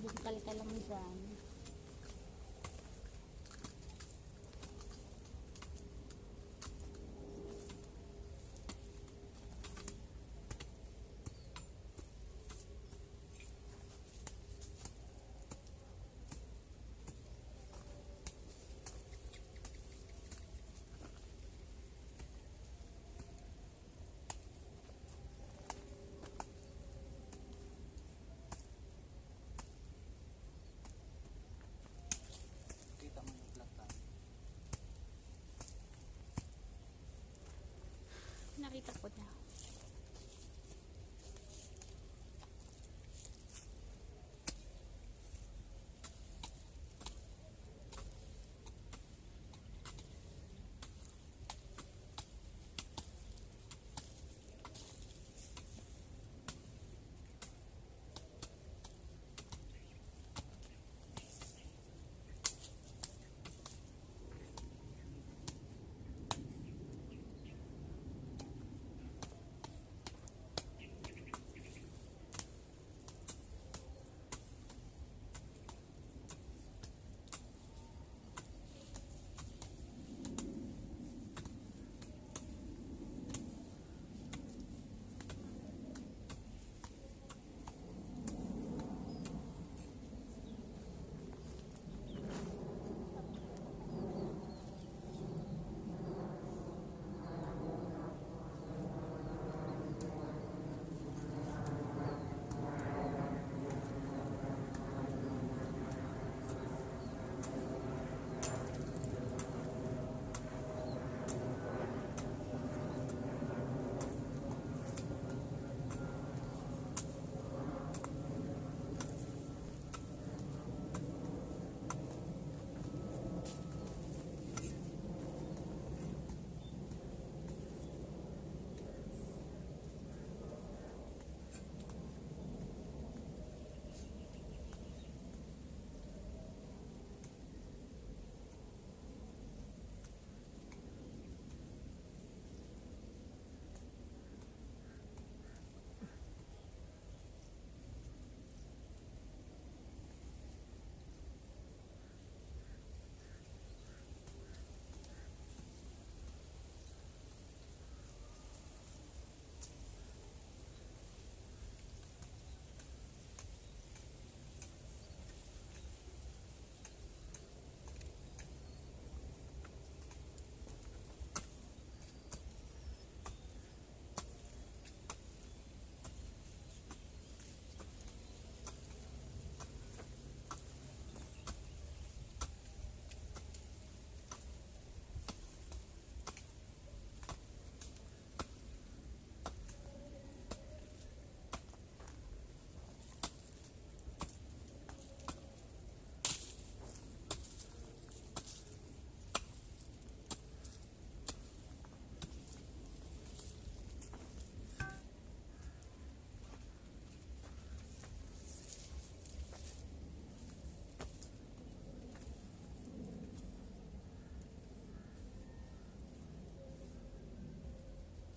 Bungkal ka lang dyan. Nakita ko na.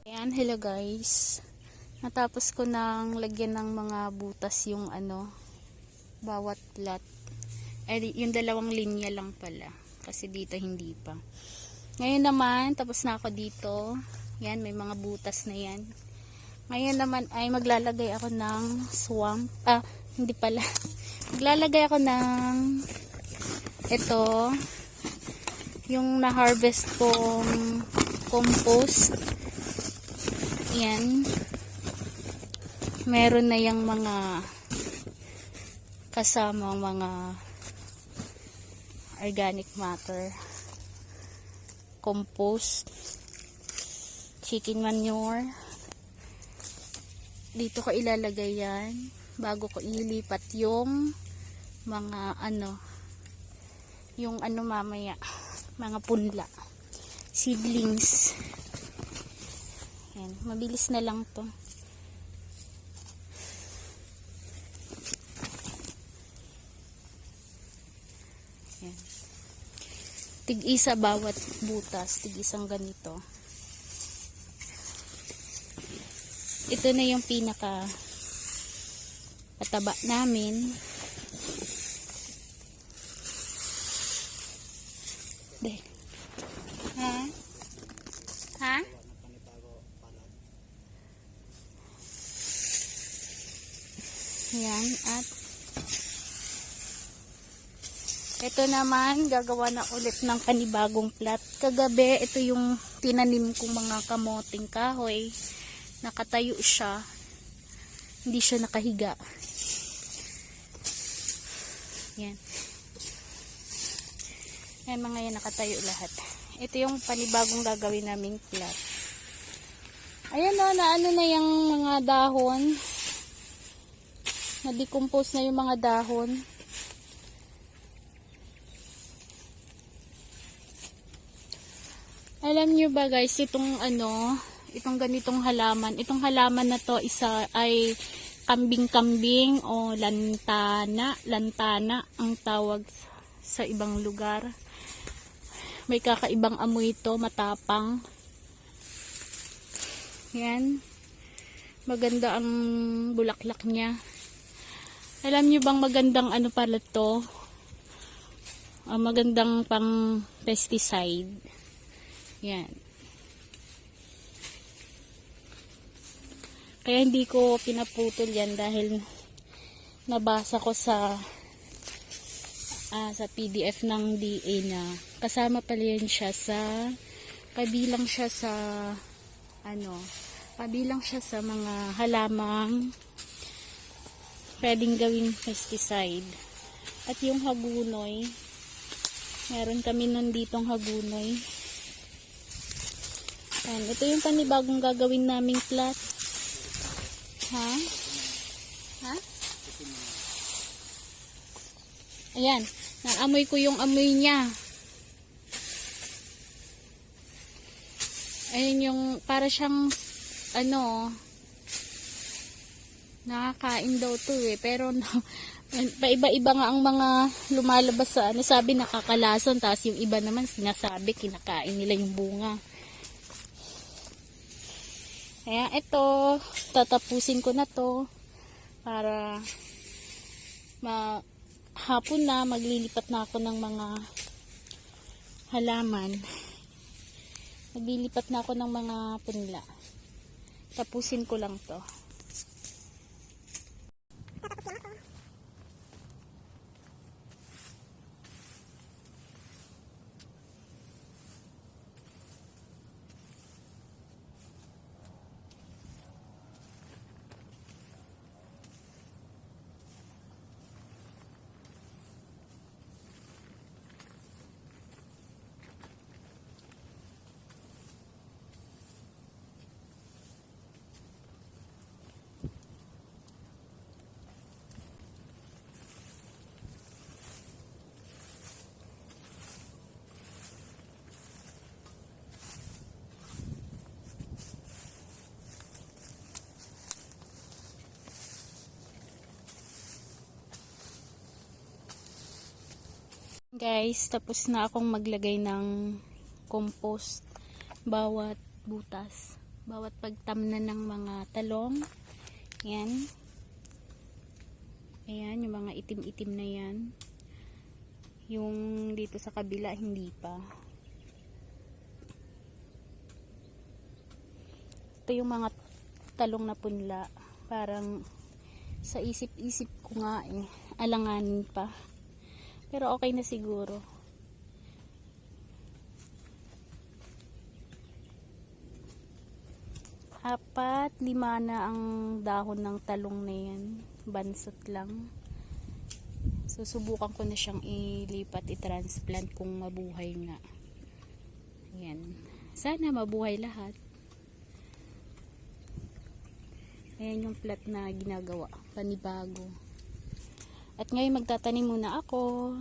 Ayan, hello guys. Natapos ko nang lagyan ng mga butas yung bawat plat. Yung dalawang linya lang pala. Kasi dito hindi pa. Ngayon naman, tapos na ako dito. Yan, may mga butas na yan. Ngayon naman ay maglalagay ako ng swamp. Hindi pala. Maglalagay ako ng ito. Yung na-harvest kong compost. Yan. Meron na yung mga kasama mga organic matter, compost, chicken manure. Dito ko ilalagay yan bago ko ilipat yung mga yung mamaya, mga punla, seedlings. Yan, mabilis na lang to. Yan. Tig-isa bawat butas, tig-isang ganito. Ito na yung pinaka pataba namin. De. Ha? Ha? Yan, at ito naman, gagawa na ulit ng panibagong plat. Kagabi, ito yung tinanim kong mga kamoting kahoy. Nakatayo siya. Hindi siya nakahiga. Yan. Yan, mga yan, nakatayo lahat. Ito yung panibagong gagawin naming plat. Ayan o, naano na yung mga dahon. Na-decompose na yung mga dahon. Alam nyo ba guys, itong ganitong halaman, itong halaman na to isa ay kambing-kambing o lantana ang tawag sa ibang lugar. May kakaibang amoy ito, matapang. Yan. Maganda ang bulaklak niya. Alam nyo bang magandang ano pala to? Magandang pang pesticide. Yan. Kaya hindi ko pinaputol yan dahil nabasa ko sa PDF ng DA na kasama pala yan siya sa kabilang siya sa mga halamang pwedeng gawing pesticide. At yung hagunoy, meron kami nun ditong hagunoy. Yan, ito yung panibagong gagawin naming plat. Ha? Ha? Ayan, naamoy ko yung amoy niya. Ayan yung, para siyang, nakakain daw to pero paiba-iba nga ang mga lumalabas sa sabi nakakalason, tapos yung iba naman sinasabi kinakain nila yung bunga. Kaya ito, tatapusin ko na to para hapon na maglilipat na ako ng mga halaman. Maglilipat na ako ng mga punla. Tapusin ko lang to. Guys, tapos na akong maglagay ng compost bawat butas, bawat pagtamnan ng mga talong. Yan. Ayan, yung mga itim-itim na yan. Yung dito sa kabila, hindi pa. Ito yung mga talong na punla. Parang sa isip-isip ko nga alanganin pa. Pero okay na siguro. Apat, 5 na ang dahon ng talong na yan. Bansot lang. Susubukan ko na siyang ilipat, i-transplant kung mabuhay nga. Ayan. Sana mabuhay lahat. Ayan yung plat na ginagawa. Panibago. At ngayon magtatanim muna ako.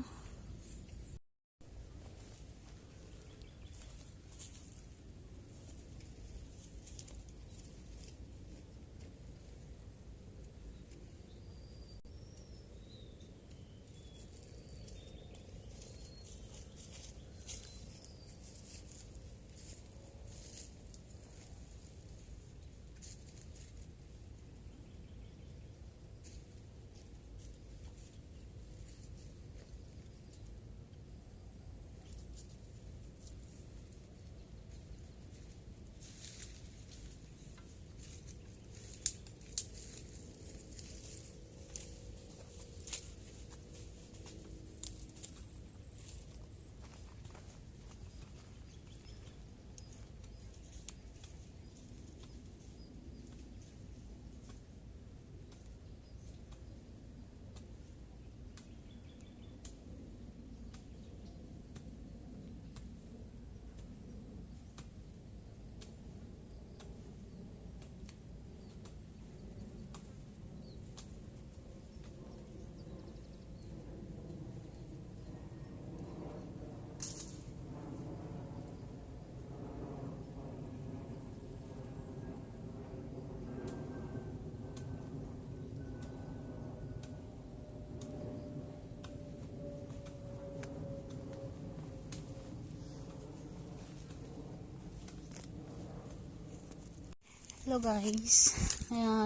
Hello guys,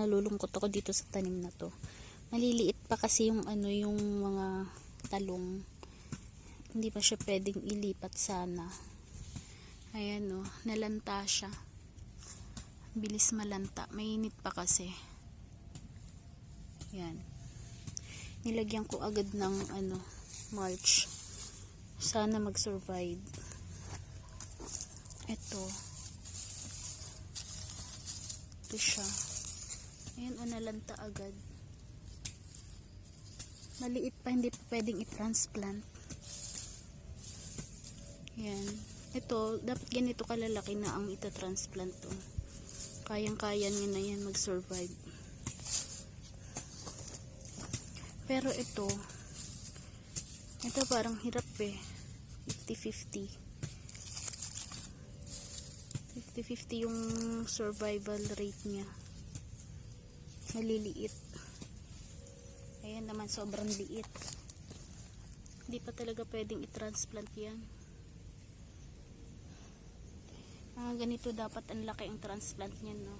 lulungkot ako dito sa tanim na to. Maliliit pa kasi yung yung mga talong. Hindi pa siya pwedeng ilipat sana. Ayan o, nalanta siya. Bilis malanta, mainit pa kasi. Yan. Nilagyan ko agad ng mulch. Sana mag-survive. Ito siya. Ayan o, nalanta agad. Maliit pa, hindi pa pwedeng i-transplant. Yan. Ito, dapat ganito kalalaki na ang ita-transplant to. Kayang-kaya niya na yan mag-survive. Pero ito parang hirap eh. 50-50. 50-50 yung survival rate niya. Maliliit. Ayan naman, sobrang liit. Hindi pa talaga pwedeng i-transplant yan. Mga ganito dapat ang laki ang transplant niyan, no?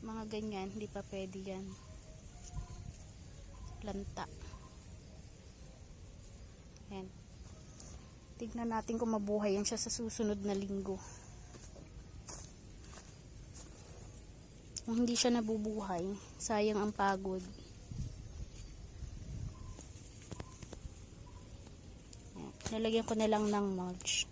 Mga ganyan, hindi pa pwede yan. Lanta. Ayan. Tignan natin kung mabuhay yan siya sa susunod na linggo. Kung hindi siya nabubuhay, sayang ang pagod. Nalagyan ko na lang ng mulch.